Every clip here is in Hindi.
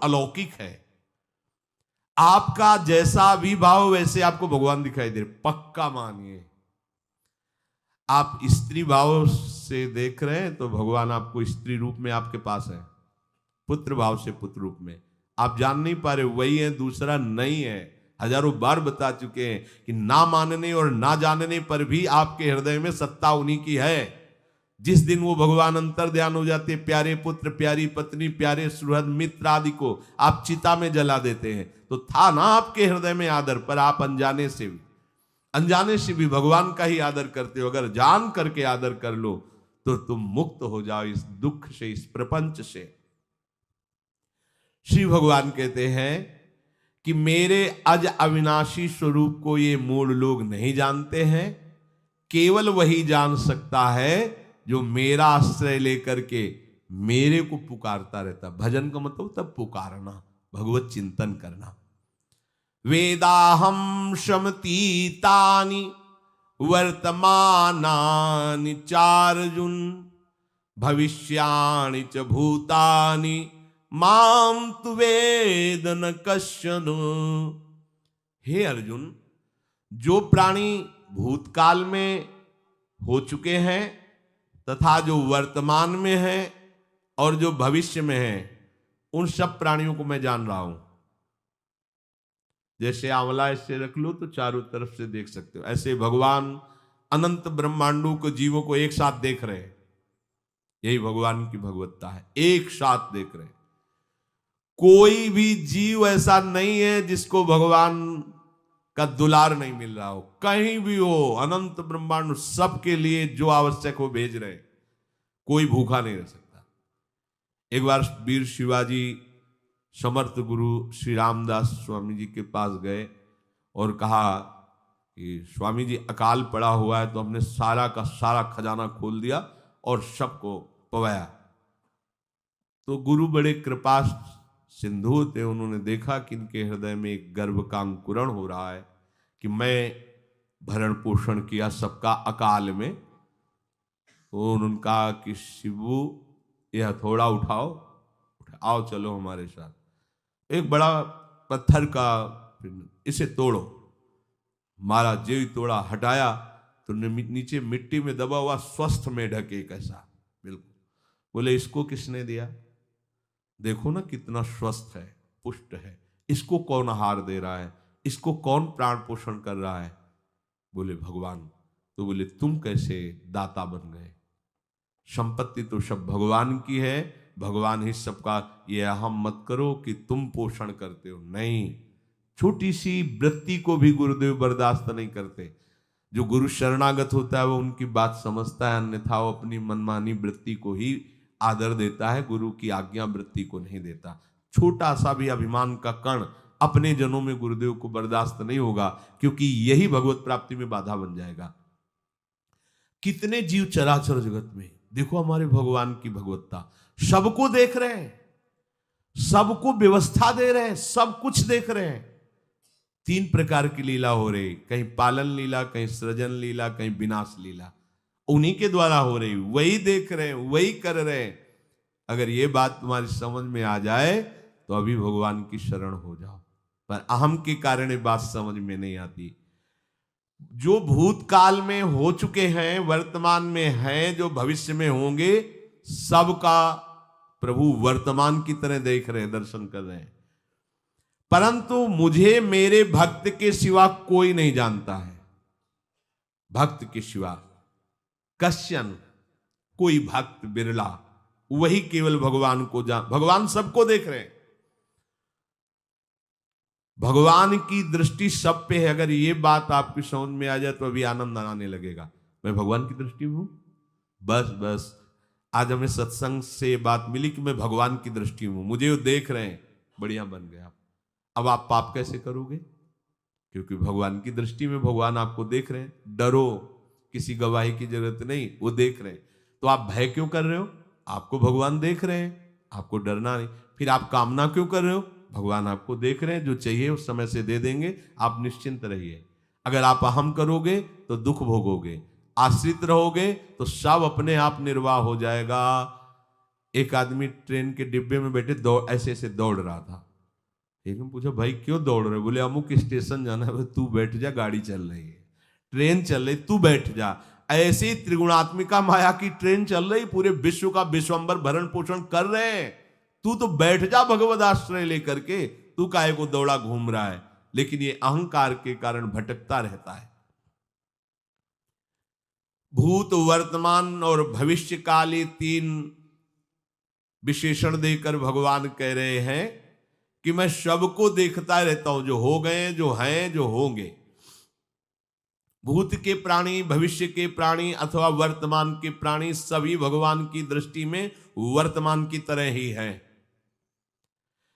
अलौकिक है। आपका जैसा भी भाव वैसे आपको भगवान दिखाई दे रहे, पक्का मानिए। आप स्त्री भाव से देख रहे हैं तो भगवान आपको स्त्री रूप में आपके पास है, पुत्र भाव से पुत्र रूप में आप जान नहीं पा रहे, वही है, दूसरा नहीं है। हजारों बार बता चुके हैं कि ना मानने और ना जानने पर भी आपके हृदय में सत्ता उन्हीं की है। जिस दिन वो भगवान अंतर ध्यान हो जाते, प्यारे पुत्र, प्यारी पत्नी, प्यारे सुहृद मित्र आदि को आप चिता में जला देते हैं, तो था ना आपके हृदय में आदर, पर आप अनजाने से भी भगवान का ही आदर करते हो। अगर जान करके आदर कर लो तो तुम मुक्त हो जाओ इस दुख से, इस प्रपंच से। श्री भगवान कहते हैं कि मेरे अज अविनाशी स्वरूप को ये मूढ़ लोग नहीं जानते हैं, केवल वही जान सकता है जो मेरा आश्रय लेकर के मेरे को पुकारता रहता। भजन का मतलब तब पुकारना, भगवत चिंतन करना। वेदाहम शमतीतानि वर्तमानानि चार्जुन भविष्याणि च भूतानि माम तु वेद न कश्चन। हे अर्जुन, जो प्राणी भूतकाल में हो चुके हैं तथा जो वर्तमान में हैं और जो भविष्य में हैं, उन सब प्राणियों को मैं जान रहा हूं। जैसे आंवला ऐसे रख लो तो चारों तरफ से देख सकते हो, ऐसे भगवान अनंत ब्रह्मांडों को, जीवों को एक साथ देख रहे हैं। यही भगवान की भगवत्ता है, एक साथ देख रहे हैं। कोई भी जीव ऐसा नहीं है जिसको भगवान का दुलार नहीं मिल रहा हो, कहीं भी हो, अनंत ब्रह्मांड सबके लिए जो आवश्यक हो भेज रहे हैं। कोई भूखा नहीं रह सकता। एक बार वीर शिवाजी समर्थ गुरु श्री रामदास स्वामी जी के पास गए और कहा कि स्वामी जी अकाल पड़ा हुआ है, तो हमने सारा का सारा खजाना खोल दिया और सबको पवाया। तो गुरु बड़े कृपा सिंधु थे, उन्होंने देखा कि इनके हृदय में एक गर्भ का अंकुरण हो रहा है कि मैं भरण पोषण किया सबका अकाल में। तो उन्होंने कहा कि शिवू यह हथौड़ा उठाओ, आओ चलो हमारे साथ। एक बड़ा पत्थर का, इसे तोड़ो। महाराज जी तोड़ा, हटाया तो नीचे मिट्टी में दबा हुआ स्वस्थ मेढक एक ऐसा, बिल्कुल। बोले इसको किसने दिया? देखो ना कितना स्वस्थ है, पुष्ट है, इसको कौन आहार दे रहा है, इसको कौन प्राण पोषण कर रहा है? बोले भगवान। तो बोले तुम कैसे दाता बन गए? संपत्ति तो सब भगवान की है, भगवान ही सबका, ये अहम मत करो कि तुम पोषण करते हो। नहीं, छोटी सी वृत्ति को भी गुरुदेव बर्दाश्त नहीं करते। जो गुरु शरणागत होता है वो उनकी बात समझता है, अन्यथा वो अपनी मनमानी वृत्ति को ही आदर देता है, गुरु की आज्ञा वृत्ति को नहीं देता। छोटा सा भी अभिमान का कण अपने जनों में गुरुदेव को बर्दाश्त नहीं होगा, क्योंकि यही भगवत प्राप्ति में बाधा बन जाएगा। कितने जीव चराचर जगत में, देखो हमारे भगवान की भगवत्ता, सबको देख रहे हैं, सबको व्यवस्था दे रहे हैं, सब कुछ देख रहे हैं। 3 प्रकार की लीला हो रही, कहीं पालन लीला, कहीं सृजन लीला, कहीं विनाश लीला, उन्हीं के द्वारा हो रही, वही देख रहे हैं, वही कर रहे हैं। अगर ये बात तुम्हारी समझ में आ जाए तो अभी भगवान की शरण हो जाओ, पर अहम के कारण ये बात समझ में नहीं आती। जो भूतकाल में हो चुके हैं, वर्तमान में हैं, जो भविष्य में होंगे, सबका प्रभु वर्तमान की तरह देख रहे हैं, दर्शन कर रहे हैं। परंतु मुझे मेरे भक्त के सिवा कोई नहीं जानता है। भक्त के सिवा कश्यन, कोई भक्त बिरला, वही केवल भगवान को भगवान सबको देख रहे हैं, भगवान की दृष्टि सब पे है। अगर ये बात आपकी समझ में आ जाए तो अभी आनंद आने लगेगा। मैं भगवान की दृष्टि में हूं, बस बस। आज हमें सत्संग से बात मिली कि मैं भगवान की दृष्टि में हूं, मुझे वो देख रहे हैं, बढ़िया बन गया। अब आप पाप कैसे करोगे? क्योंकि भगवान की दृष्टि में भगवान आपको देख रहे हैं। डरो, किसी गवाही की जरूरत नहीं, वो देख रहे हैं। तो आप भय क्यों कर रहे हो? आपको भगवान देख रहे हैं, आपको डरना नहीं। फिर आप कामना क्यों कर रहे हो? भगवान आपको देख रहे हैं, जो चाहिए उस समय से दे देंगे, आप निश्चिंत रहिए। अगर आप अहम करोगे तो दुख भोगोगे, आश्रित रहोगे तो सब अपने आप निर्वाह हो जाएगा। एक आदमी ट्रेन के डिब्बे में बैठे ऐसे ऐसे दौड़ रहा था। एक ने पूछा भाई क्यों दौड़ रहे? बोले अमुक स्टेशन जाना है। तू बैठ जा, गाड़ी चल रही है, ट्रेन चल रही, तू बैठ जा। ऐसी त्रिगुणात्मिका माया की ट्रेन चल रही, पूरे विश्व का विश्वंबर भरण पोषण कर रहे हैं, तू तो बैठ जा भगवद आश्रय लेकर के, तू काहे को दौड़ा घूम रहा है? लेकिन ये अहंकार के कारण भटकता रहता है। भूत, वर्तमान और भविष्य काल, ये तीन विशेषण देकर भगवान कह रहे हैं कि मैं सबको देखता रहता हूं, जो हो गए, जो हैं, जो होंगे। भूत के प्राणी, भविष्य के प्राणी अथवा वर्तमान के प्राणी सभी भगवान की दृष्टि में वर्तमान की तरह ही है।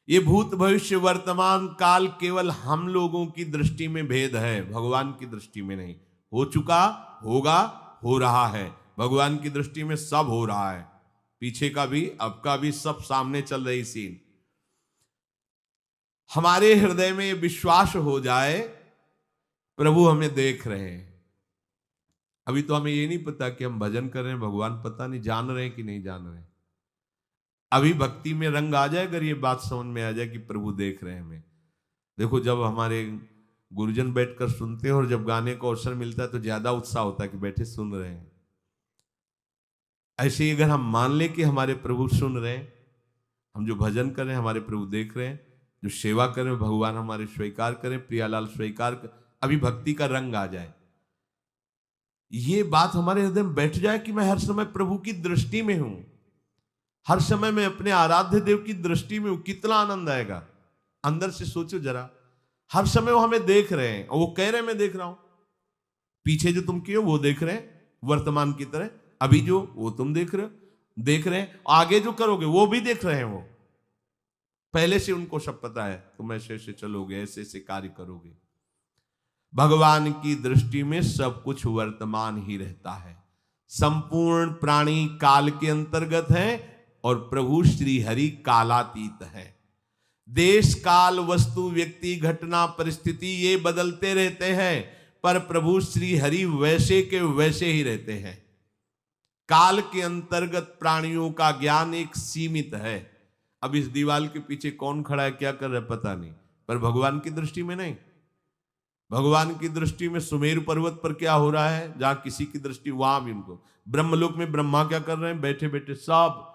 ये भूत, भविष्य, वर्तमान काल केवल हम लोगों की दृष्टि में भेद है, भगवान की दृष्टि में नहीं। हो चुका, होगा, हो रहा है, भगवान की दृष्टि में सब हो रहा है। पीछे का भी, अब का भी, सब सामने चल रही सीन। हमारे हृदय में विश्वास हो जाए प्रभु हमें देख रहे हैं। अभी तो हमें ये नहीं पता कि हम भजन कर रहे हैं, भगवान पता नहीं जान रहे हैं कि नहीं जान रहे हैं। अभी भक्ति में रंग आ जाए अगर ये बात समझ में आ जाए कि प्रभु देख रहे हैं हमें। देखो, जब हमारे गुरुजन बैठकर सुनते हैं और जब गाने को अवसर मिलता है तो ज्यादा उत्साह होता है कि बैठे सुन रहे हैं। ऐसे ही अगर हम मान लें कि हमारे प्रभु सुन रहे हैं, हम जो भजन कर रहे हैं हमारे प्रभु देख रहे हैं, जो सेवा कर रहे हैं भगवान हमारे स्वीकार करें, प्रियालाल स्वीकार कर, अभी भक्ति का रंग आ जाए, ये बात हमारे हृदय में बैठ जाए कि मैं हर समय प्रभु की दृष्टि में हूं, हर समय मैं अपने आराध्य देव की दृष्टि में हूं, कितना आनंद आएगा। अंदर से सोचो जरा, हर समय वो हमें देख रहे हैं और वो कह रहे हैं मैं देख रहा हूं। पीछे जो तुम किए वो देख रहे हैं वर्तमान की तरह, अभी जो वो तुम देख रहे हैं, आगे जो करोगे वो भी देख रहे हैं। वो पहले से उनको सब पता है, तुम ऐसे ऐसे चलोगे, ऐसे ऐसे कार्य करोगे। भगवान की दृष्टि में सब कुछ वर्तमान ही रहता है। संपूर्ण प्राणी काल के अंतर्गत है और प्रभु श्री हरि कालातीत है। देश, काल, वस्तु, व्यक्ति, घटना, परिस्थिति ये बदलते रहते हैं, पर प्रभु श्री हरि वैसे के वैसे ही रहते हैं। काल के अंतर्गत प्राणियों का ज्ञान एक सीमित है। अब इस दीवाल के पीछे कौन खड़ा है, क्या कर रहा है पता नहीं, पर भगवान की दृष्टि में नहीं। भगवान की दृष्टि में सुमेरु पर्वत पर क्या हो रहा है, जहां किसी की दृष्टि, वहां भी उनको, ब्रह्मलोक में ब्रह्मा क्या कर रहे हैं, बैठे बैठे सब।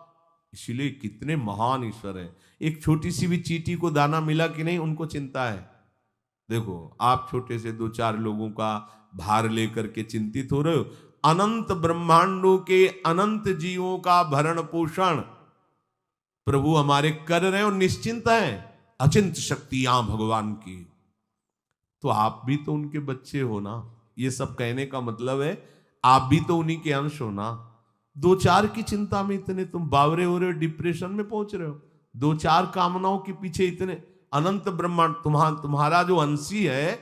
इसीलिए कितने महान ईश्वर हैं। एक छोटी सी भी चींटी को दाना मिला कि नहीं, उनको चिंता है। देखो, आप छोटे से 2-4 लोगों का भार लेकर के चिंतित हो रहे हो, अनंत ब्रह्मांडों के अनंत जीवों का भरण पोषण प्रभु हमारे कर रहे हैं और निश्चिंत हैं। अचिंत शक्तियां भगवान की, तो आप भी तो उनके बच्चे हो ना। ये सब कहने का मतलब है आप भी तो उन्हीं के अंश हो ना। 2-4 की चिंता में इतने तुम बावरे हो रहे हो, डिप्रेशन में पहुंच रहे हो, 2-4 कामनाओं के पीछे इतने। अनंत ब्रह्मांड तुम्हारा जो अंशी है,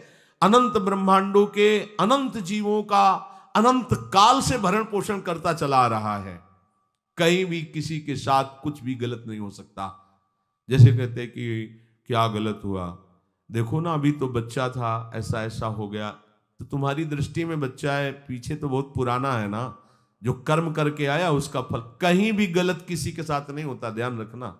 अनंत ब्रह्मांडों के अनंत जीवों का अनंत काल से भरण पोषण करता चला रहा है। कहीं भी किसी के साथ कुछ भी गलत नहीं हो सकता। जैसे कहते हैं कि क्या गलत हुआ, देखो ना अभी तो बच्चा था, ऐसा ऐसा हो गया, तो तुम्हारी दृष्टि में बच्चा है, पीछे तो बहुत पुराना है ना, जो कर्म करके आया उसका फल। कहीं भी गलत किसी के साथ नहीं होता, ध्यान रखना।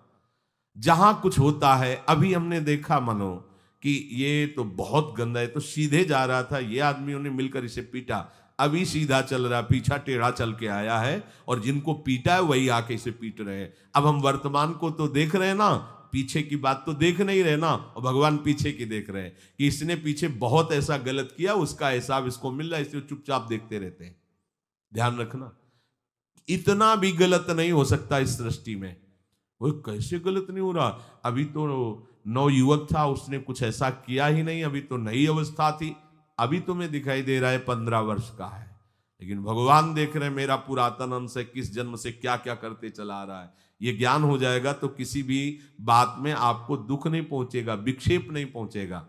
जहां कुछ होता है, अभी हमने देखा मानो कि ये तो बहुत गंदा है, तो सीधे जा रहा था, ये आदमियों ने मिलकर इसे पीटा, अभी सीधा चल रहा, पीछा टेढ़ा चल के आया है, और जिनको पीटा है वही आके इसे पीट रहे हैं। अब हम वर्तमान को तो देख रहे हैं ना, पीछे की बात तो देख नहीं रहे ना, और भगवान पीछे की देख रहे हैं कि इसने पीछे बहुत ऐसा गलत किया, उसका हिसाब इसको मिल रहा है, इसलिए चुपचाप देखते रहते हैं। ध्यान रखना, इतना भी गलत नहीं हो सकता इस सृष्टि में। वो कैसे गलत नहीं हो रहा, अभी तो नौ युवक था, उसने कुछ ऐसा किया ही नहीं, अभी तो नई अवस्था थी, अभी तुम्हें दिखाई दे रहा है 15 वर्ष का है, लेकिन भगवान देख रहे हैं मेरा पुरातन अंश है, किस जन्म से क्या क्या करते चला आ रहा है। ये ज्ञान हो जाएगा तो किसी भी बात में आपको दुख नहीं पहुंचेगा, विक्षेप नहीं पहुंचेगा।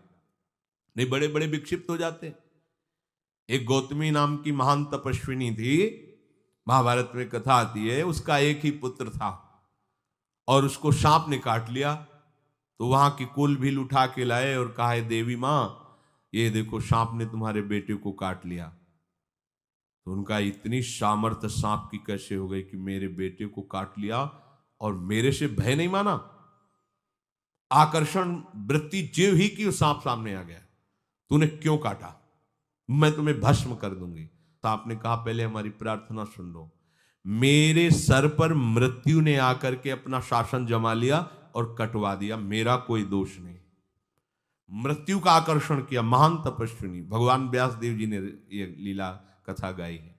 नहीं, बड़े बड़े विक्षिप्त हो जाते। एक गौतमी नाम की महान तपस्विनी थी, महाभारत में कथा आती है, उसका एक ही पुत्र था और उसको सांप ने काट लिया। तो वहां की कुल भी उठा के लाए और कहा, देवी मां ये देखो सांप ने तुम्हारे बेटे को काट लिया। तो उनका इतनी सामर्थ्य सांप की कैसे हो गई कि मेरे बेटे को काट लिया और मेरे से भय नहीं माना। आकर्षण वृत्ति जीव ही की सांप सामने आ गया, तूने क्यों काटा, मैं तुम्हें भस्म कर दूंगी। तो आपने कहा पहले हमारी प्रार्थना सुन लो। मेरे सर पर मृत्यु ने आकर के अपना शासन जमा लिया और कटवा दिया, मेरा कोई दोष नहीं। मृत्यु का आकर्षण किया, महान तपस्विनी भगवान व्यास देव जी ने ये लीला कथा गाई है।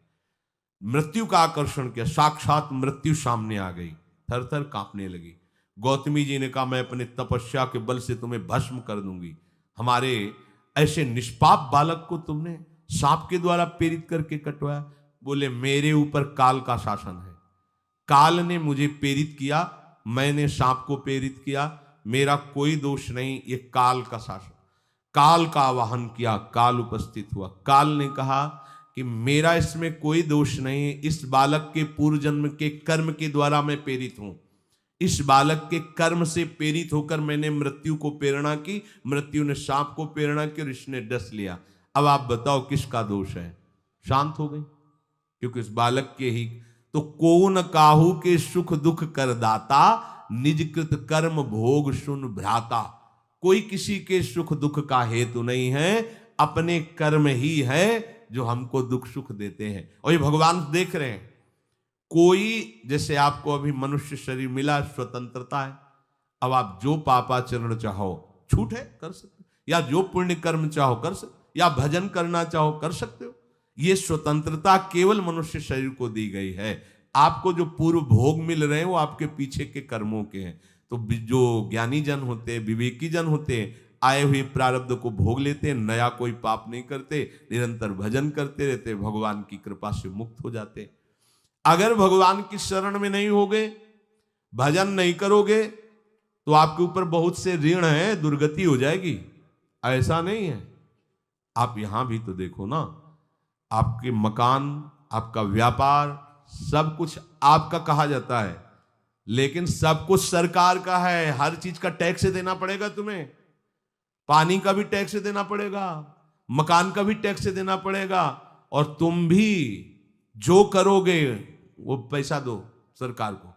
मृत्यु का आकर्षण किया, साक्षात मृत्यु सामने आ गई, थर थर कांपने लगी। गौतमी जी ने कहा मैं अपने तपस्या के बल से तुम्हें भस्म कर दूंगी। हमारे ऐसे निष्पाप बालक को तुमने सांप के द्वारा प्रेरित करके कटवाया। बोले मेरे ऊपर काल का शासन है, काल ने मुझे प्रेरित किया, मैंने सांप को प्रेरित किया, मेरा कोई दोष नहीं, ये काल का शासन। काल का आवाहन किया, काल उपस्थित हुआ। काल ने कहा कि मेरा इसमें कोई दोष नहीं, इस बालक के पूर्व जन्म के कर्म के द्वारा मैं प्रेरित हूं। इस बालक के कर्म से प्रेरित होकर मैंने मृत्यु को प्रेरणा की, मृत्यु ने सांप को प्रेरणा की और इसने डस लिया। अब आप बताओ किसका दोष है? शांत हो गई, क्योंकि इस बालक के ही तो कौन काहू के सुख दुख कर दाता, निज कृत कर्म भोग सुन भ्राता। कोई किसी के सुख दुख का हेतु नहीं है, अपने कर्म ही है जो हमको दुख सुख देते हैं। और ये भगवान देख रहे हैं। कोई जैसे आपको अभी मनुष्य शरीर मिला, स्वतंत्रता है, अब आप जो पापाचरण चाहो छूट है कर सकते, या जो पुण्य कर्म चाहो कर सकते, या भजन करना चाहो कर सकते हो। ये स्वतंत्रता केवल मनुष्य शरीर को दी गई है। आपको जो पूर्व भोग मिल रहे हैं वो आपके पीछे के कर्मों के हैं। तो जो ज्ञानी जन होते हैं, विवेकी जन होते हैं, आए हुए प्रारब्ध को भोग लेते हैं, नया कोई पाप नहीं करते, निरंतर भजन करते रहते, भगवान की कृपा से मुक्त हो जाते। अगर भगवान की शरण में नहीं होगे, भजन नहीं करोगे, तो आपके ऊपर बहुत से ऋण है, दुर्गति हो जाएगी। ऐसा नहीं है। आप यहां भी तो देखो ना, आपके मकान, आपका व्यापार, सब कुछ आपका कहा जाता है, लेकिन सब कुछ सरकार का है। हर चीज का टैक्स देना पड़ेगा तुम्हें। पानी का भी टैक्स देना पड़ेगा, मकान का भी टैक्स देना पड़ेगा, और तुम भी जो करोगे वो पैसा दो सरकार को।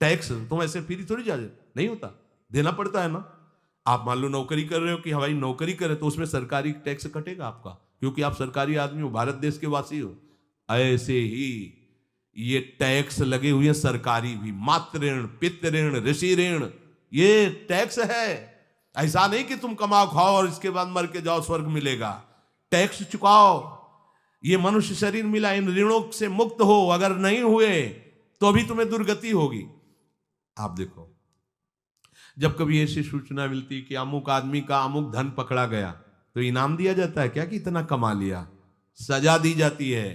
टैक्स तुम ऐसे फ्री थोड़ी जा नहीं होता, देना पड़ता है ना। आप मान लो नौकरी कर रहे हो कि हमारी नौकरी करे, तो उसमें सरकारी टैक्स कटेगा आपका, क्योंकि आप सरकारी आदमी हो, भारत देश के वासी हो। ऐसे ही ये टैक्स लगे हुए हैं सरकारी भी, मातृ ऋण, पितृ ऋण, ऋषि ऋण, ये टैक्स है। ऐसा नहीं कि तुम कमाओ खाओ और इसके बाद मर के जाओ स्वर्ग मिलेगा। टैक्स चुकाओ। ये मनुष्य शरीर मिला, इन ऋणों से मुक्त हो। अगर नहीं हुए तो भी तुम्हें दुर्गति होगी। आप देखो, जब कभी ऐसी सूचना मिलती कि अमुक आदमी का अमुक धन पकड़ा गया, तो इनाम दिया जाता है क्या कि इतना कमा लिया? सजा दी जाती है।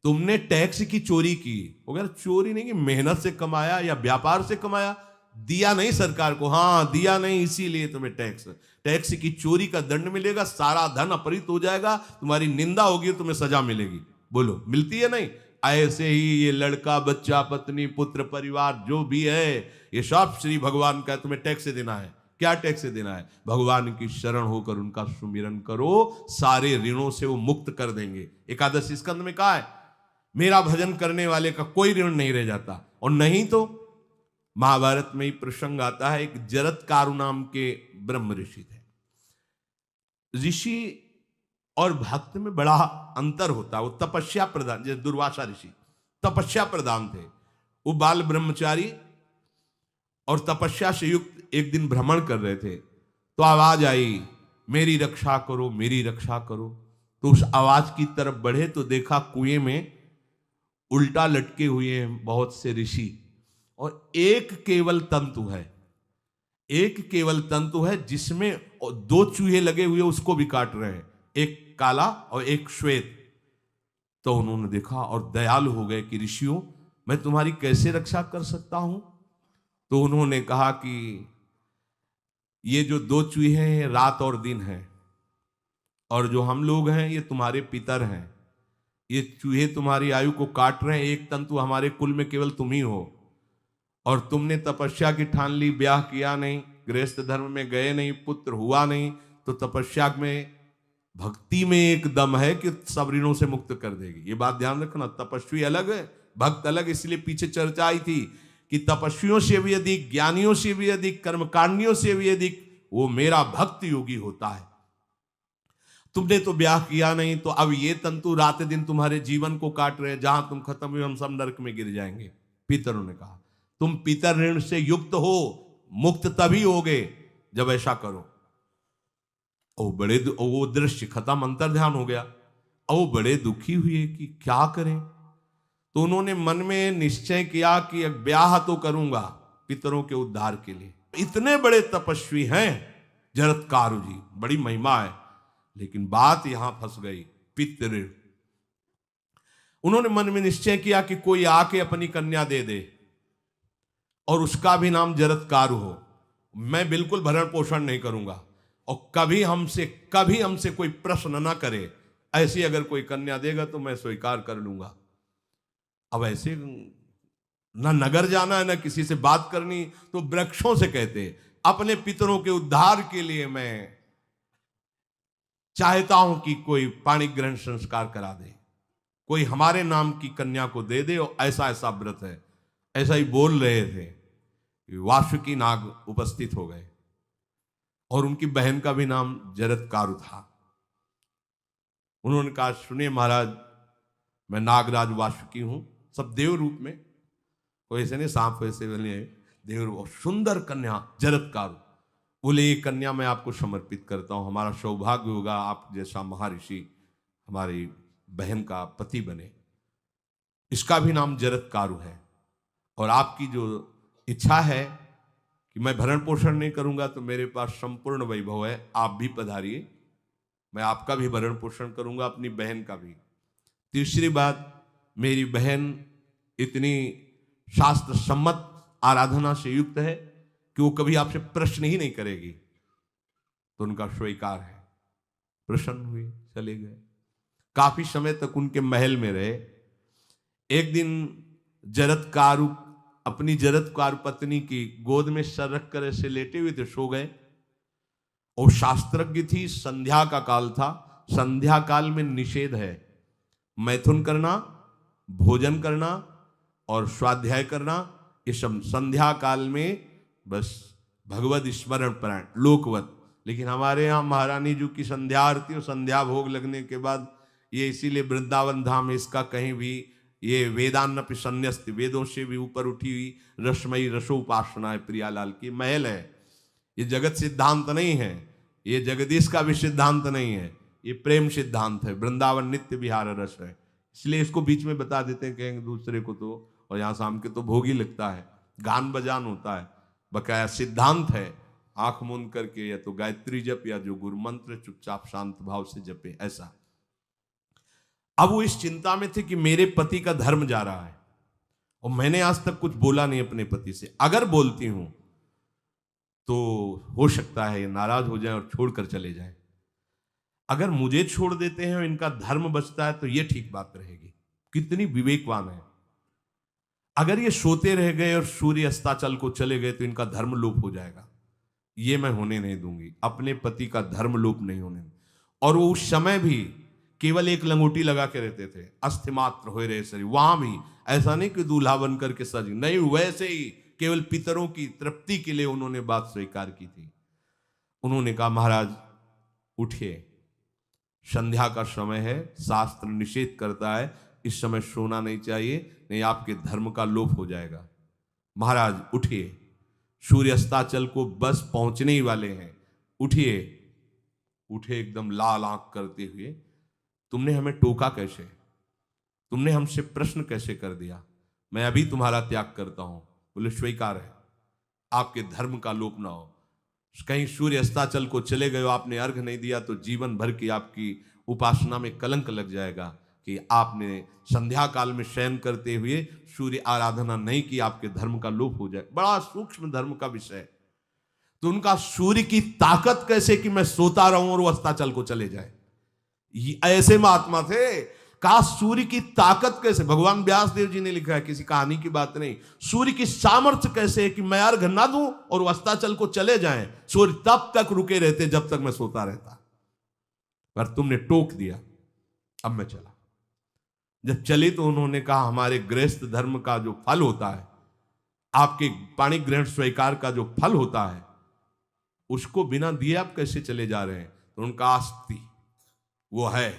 तुमने टैक्स की चोरी की, अगर चोरी नहीं की, मेहनत से कमाया या व्यापार से कमाया, दिया नहीं सरकार को, हाँ दिया नहीं, इसीलिए तुम्हें टैक्स की चोरी का दंड मिलेगा, सारा धन अपहृत हो जाएगा, तुम्हारी निंदा होगी, तुम्हें सजा मिलेगी। बोलो मिलती है नहीं? ऐसे ही ये लड़का, बच्चा, पत्नी, पुत्र, परिवार जो भी है, ये सब श्री भगवान का तुम्हें टैक्स देना है। क्या टैक्स देना है? भगवान की शरण होकर उनका सुमिरन करो, सारे ऋणों से वो मुक्त कर देंगे। एकादश स्कंद में कहा है, मेरा भजन करने वाले का कोई ऋण नहीं रह जाता। और नहीं तो महाभारत में ही प्रसंग आता है, एक जरत्कारु नाम के ब्रह्म ऋषि थे। ऋषि और भक्त में बड़ा अंतर होता है। वो तपस्या प्रधान, जैसे दुर्वासा ऋषि तपस्या प्रधान थे, वो बाल ब्रह्मचारी और तपस्या से युक्त एक दिन भ्रमण कर रहे थे, तो आवाज आई, मेरी रक्षा करो, मेरी रक्षा करो। तो उस आवाज की तरफ बढ़े तो देखा कुएं में उल्टा लटके हुए हैं बहुत से ऋषि, और एक केवल तंतु है, एक केवल तंतु है जिसमें दो चूहे लगे हुए, उसको भी काट रहे हैं, एक काला और एक श्वेत। तो उन्होंने देखा और दयालु हो गए कि ऋषियों, मैं तुम्हारी कैसे रक्षा कर सकता हूं? तो उन्होंने कहा कि ये जो दो चूहे हैं रात और दिन हैं, और जो हम लोग हैं ये तुम्हारे पितर हैं। ये चूहे तुम्हारी आयु को काट रहे हैं, एक तंतु हमारे कुल में केवल तुम ही हो, और तुमने तपस्या की ठान ली, ब्याह किया नहीं, गृहस्थ धर्म में गए नहीं, पुत्र हुआ नहीं, तो तपस्या में, भक्ति में एक दम है कि सब ऋणों से मुक्त कर देगी। ये बात ध्यान रखना। तपस्वी अलग है, भक्त अलग। इसलिए पीछे चर्चा आई थी कि तपस्वियों से भी अधिक, ज्ञानियों से भी अधिक, कर्मकांडियों से भी अधिक वो मेरा भक्त योगी होता है। तुमने तो ब्याह किया नहीं, तो अब ये तंतु रात दिन तुम्हारे जीवन को काट रहे हैं, जहां तुम खत्म हुए हम सब नरक में गिर जाएंगे। पितरों ने कहा तुम पितर ऋण से युक्त हो, मुक्त तभी होगे जब ऐसा करो। वो दृश्य खत्म, अंतर ध्यान हो गया। वो बड़े दुखी हुए कि क्या करें। तो उन्होंने मन में निश्चय किया कि अब ब्याह तो करूंगा पितरों के उद्धार के लिए। इतने बड़े तपस्वी हैं जरत्कारु जी, बड़ी महिमा है, लेकिन बात यहां फंस गई, पितृ। उन्होंने मन में निश्चय किया कि कोई आके अपनी कन्या दे दे और उसका भी नाम जरत्कारु हो। मैं बिल्कुल भरण पोषण नहीं करूंगा और कभी हमसे कोई प्रश्न ना करे। ऐसी अगर कोई कन्या देगा तो मैं स्वीकार कर लूंगा। अब ऐसे ना नगर जाना है ना किसी से बात करनी, तो वृक्षों से कहते अपने पितरों के उद्धार के लिए मैं चाहता हूं कि कोई पाणी ग्रहण संस्कार करा दे, कोई हमारे नाम की कन्या को दे दे, और ऐसा ऐसा व्रत है। ऐसा ही बोल रहे थे, वासुकी नाग उपस्थित हो गए और उनकी बहन का भी नाम जरत्कारु था। उन्होंने कहा सुनिए महाराज, मैं नागराज वासुकी हूं, सब देव रूप में, कोई ऐसे नहीं सांप वैसे बने, देव रूप, सुंदर कन्या जरत्कारु। बोले ये कन्या मैं आपको समर्पित करता हूं, हमारा सौभाग्य होगा आप जैसा महर्षि हमारी बहन का पति बने। इसका भी नाम जरत्कारु है, और आपकी जो इच्छा है कि मैं भरण पोषण नहीं करूंगा तो मेरे पास संपूर्ण वैभव है, आप भी पधारिए, मैं आपका भी भरण पोषण करूंगा, अपनी बहन का भी। तीसरी बात, मेरी बहन इतनी शास्त्र सम्मत आराधना से युक्त है कि वो कभी आपसे प्रश्न ही नहीं करेगी, तो उनका स्वीकार है। प्रसन्न हुए, चले गए। काफी समय तक उनके महल में रहे। एक दिन जरत्कारु अपनी जरत्कारु पत्नी की गोद में सर रख कर ऐसे लेटे हुए थे, सो गए। और शास्त्रज्ञ थी, संध्या का काल था। संध्या काल में निषेध है मैथुन करना, भोजन करना और स्वाध्याय करना, ये सब संध्या काल में बस भगवत स्मरण प्राण लोकवत। लेकिन हमारे यहाँ महारानी जी की संध्या आरती और संध्या भोग लगने के बाद, ये इसीलिए वृंदावन धाम इसका कहीं भी ये वेदान्नपि संन्यस्त, वेदों से भी ऊपर उठी हुई रसमयी रसोपासना है, प्रियालाल की महल है। ये जगत सिद्धांत नहीं है, ये जगदीश का भी सिद्धांत नहीं है, ये प्रेम सिद्धांत है। वृंदावन नित्य विहार रस है, इसलिए इसको बीच में बता देते हैं कहेंगे दूसरे को तो, और यहाँ शाम के तो भोग ही लगता है, गान बजान होता है, बकाया सिद्धांत है। आंख मूंद करके या तो गायत्री जप या जो गुरु मंत्र चुपचाप शांत भाव से जपे, ऐसा। अब वो इस चिंता में थे कि मेरे पति का धर्म जा रहा है, और मैंने आज तक कुछ बोला नहीं अपने पति से, अगर बोलती हूं तो हो सकता है ये नाराज हो जाए और छोड़कर चले जाए। अगर मुझे छोड़ देते हैं और इनका धर्म बचता है तो ये ठीक बात रहेगी। कितनी विवेकवान है। अगर ये सोते रह गए और सूर्य अस्ताचल को चले गए तो इनका धर्म लोप हो जाएगा, ये मैं होने नहीं दूंगी, अपने पति का धर्म लोप नहीं होने दूंगी। और वो उस समय भी केवल एक लंगोटी लगा के रहते थे, अस्थिमात्र हो रहे शरीर, वहां भी ऐसा नहीं कि दूल्हा बन करके सज, नहीं, वैसे ही केवल पितरों की तृप्ति के लिए उन्होंने बात स्वीकार की थी। उन्होंने कहा महाराज उठिए, संध्या का समय है, शास्त्र निषेध करता है इस समय सोना नहीं चाहिए, नहीं आपके धर्म का लोप हो जाएगा। महाराज उठिए, सूर्य अस्ताचल को बस पहुंचने ही वाले हैं, उठिए। उठे एकदम लाल आंख करते हुए, तुमने हमें टोका कैसे, तुमने हमसे प्रश्न कैसे कर दिया, मैं अभी तुम्हारा त्याग करता हूं। बोले स्वीकार है, आपके धर्म का लोप ना हो। कहीं सूर्य अस्ताचल को चले गए, आपने अर्घ नहीं दिया तो जीवन भर की आपकी उपासना में कलंक लग जाएगा कि आपने संध्या काल में शयन करते हुए सूर्य आराधना नहीं की, आपके धर्म का लोप हो जाए। बड़ा सूक्ष्म धर्म का विषय। तो उनका सूर्य की ताकत कैसे कि मैं सोता रहूं और वो अस्ताचल को चले जाए, ऐसे महात्मा थे। का सूर्य की ताकत कैसे, भगवान व्यास देव जी ने लिखा है, किसी कहानी की बात नहीं। सूर्य की सामर्थ्य कैसे है कि मैं अर्घ ना दूं और वो अस्ताचल को चले जाएं, सूर्य तब तक रुके रहते जब तक मैं सोता रहता, पर तुमने टोक दिया, अब मैं चला। जब चले तो उन्होंने कहा हमारे गृहस्थ धर्म का जो फल होता है आपके पाणी ग्रहण स्वीकार का जो फल होता है उसको बिना दिए आप कैसे चले जा रहे हैं? तो उनका आस्ति वो है,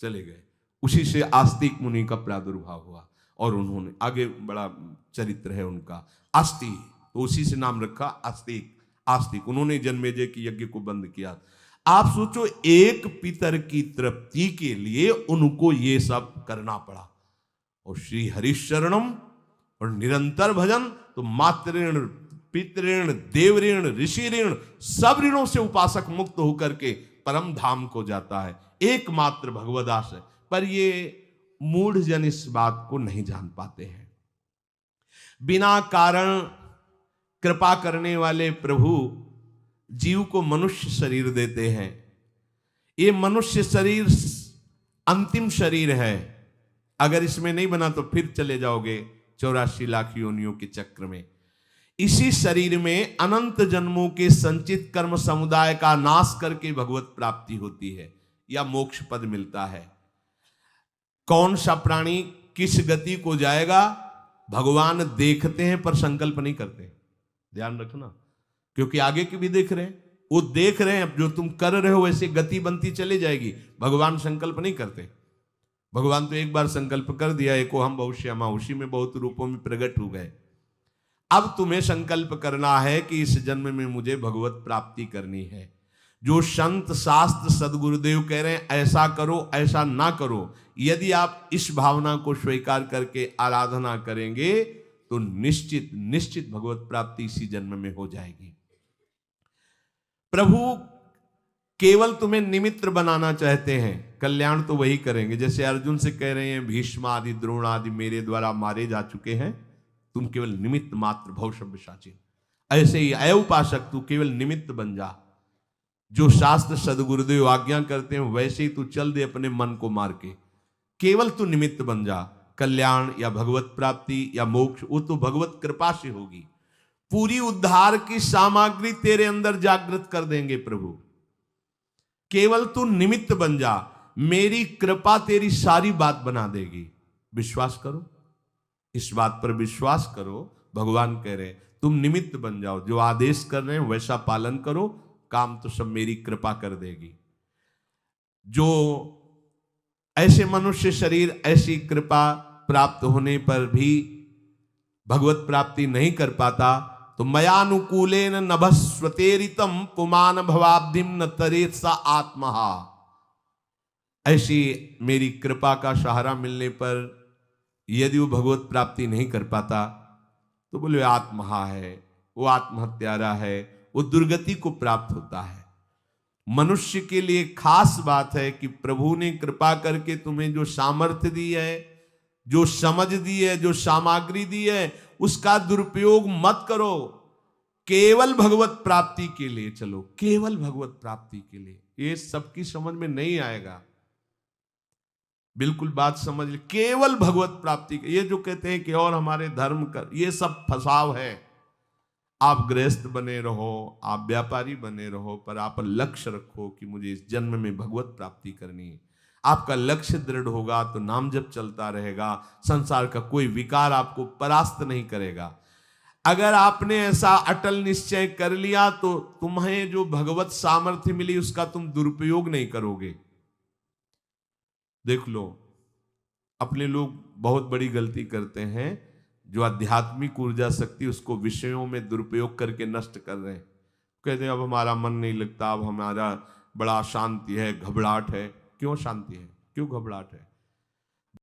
चले गए। उसी से आस्तिक मुनि का प्रादुर्भाव हुआ और उन्होंने आगे बड़ा चरित्र है उनका, आस्ति, तो उसी से नाम रखा आस्तिक। आस्तिक उन्होंने जन्मेजय की यज्ञ को बंद किया। आप सोचो, एक पितर की तृप्ति के लिए उनको ये सब करना पड़ा। और श्री हरिशरणम और निरंतर भजन, तो मातृ ऋण, पितृण, देव ऋण, ऋषि ऋण, सब ऋणों से उपासक मुक्त होकर के परम धाम को जाता है। एकमात्र भगवदास है। पर ये मूढ़ जन इस बात को नहीं जान पाते हैं। बिना कारण कृपा करने वाले प्रभु जीव को मनुष्य शरीर देते हैं। ये मनुष्य शरीर अंतिम शरीर है। अगर इसमें नहीं बना तो फिर चले जाओगे 84 लाख योनियों के चक्र में। इसी शरीर में अनंत जन्मों के संचित कर्म समुदाय का नाश करके भगवत प्राप्ति होती है या मोक्ष पद मिलता है। कौन सा प्राणी किस गति को जाएगा भगवान देखते हैं पर संकल्प नहीं करते। ध्यान रखना, क्योंकि आगे की भी देख रहे हैं। वो देख रहे हैं जो तुम कर रहे हो वैसे गति बनती चली जाएगी। भगवान संकल्प नहीं करते। भगवान तो एक बार संकल्प कर दिया, एको हम बहुश्यामा, उसी में बहुत रूपों में प्रकट हो गए। अब तुम्हें संकल्प करना है कि इस जन्म में मुझे भगवत प्राप्ति करनी है। जो संत शास्त्र सदगुरुदेव कह रहे हैं ऐसा करो ऐसा ना करो, यदि आप इस भावना को स्वीकार करके आराधना करेंगे तो निश्चित निश्चित भगवत प्राप्ति इसी जन्म में हो जाएगी। प्रभु केवल तुम्हें निमित्त बनाना चाहते हैं, कल्याण तो वही करेंगे। जैसे अर्जुन से कह रहे हैं भीष्म आदि द्रोण आदि मेरे द्वारा मारे जा चुके हैं, तुम केवल निमित्त मात्र भव सव्यसाचिन। ऐसे ही अय उपासक तू केवल निमित्त बन जा। जो शास्त्र सदगुरुदेव आज्ञा करते हैं वैसे ही तू चल दे अपने मन को मार के। केवल तू निमित्त बन जा। कल्याण या भगवत प्राप्ति या मोक्ष वो तो भगवत कृपा से होगी। पूरी उद्धार की सामग्री तेरे अंदर जागृत कर देंगे प्रभु। केवल तू निमित्त बन जा, मेरी कृपा तेरी सारी बात बना देगी। विश्वास करो, इस बात पर विश्वास करो। भगवान कह रहे हैं तुम निमित्त बन जाओ, जो आदेश कर रहे हैं वैसा पालन करो, काम तो सब मेरी कृपा कर देगी। जो ऐसे मनुष्य शरीर ऐसी कृपा प्राप्त होने पर भी भगवत प्राप्ति नहीं कर पाता, तो मयानुकूलेन नभस्वतेरितम पुमान भवाब्धिम न तरेत सा आत्महा। ऐसी मेरी कृपा का सहारा मिलने पर यदि वो भगवत प्राप्ति नहीं कर पाता तो बोले आत्महा है, वो आत्महत्यारा है, वो दुर्गति को प्राप्त होता है। मनुष्य के लिए खास बात है कि प्रभु ने कृपा करके तुम्हें जो सामर्थ्य दी है, जो समझ दी है, जो सामग्री दी है, उसका दुरुपयोग मत करो। केवल भगवत प्राप्ति के लिए चलो, केवल भगवत प्राप्ति के लिए। ये सबकी समझ में नहीं आएगा, बिल्कुल बात समझ ले। केवल भगवत प्राप्ति के, ये जो कहते हैं कि और हमारे धर्म कर, ये सब फसाव है। आप गृहस्थ बने रहो, आप व्यापारी बने रहो, पर आप लक्ष्य रखो कि मुझे इस जन्म में भगवत प्राप्ति करनी है। आपका लक्ष्य दृढ़ होगा तो नाम जप चलता रहेगा, संसार का कोई विकार आपको परास्त नहीं करेगा। अगर आपने ऐसा अटल निश्चय कर लिया तो तुम्हें जो भगवत सामर्थ्य मिली उसका तुम दुरुपयोग नहीं करोगे। देख लो, अपने लोग बहुत बड़ी गलती करते हैं, जो आध्यात्मिक ऊर्जा शक्ति उसको विषयों में दुरुपयोग करके नष्ट कर रहे हैं। कहते हैं अब हमारा मन नहीं लगता, अब हमारा बड़ा शांति है, घबराहट है। क्यों शांति है, क्यों घबराहट है?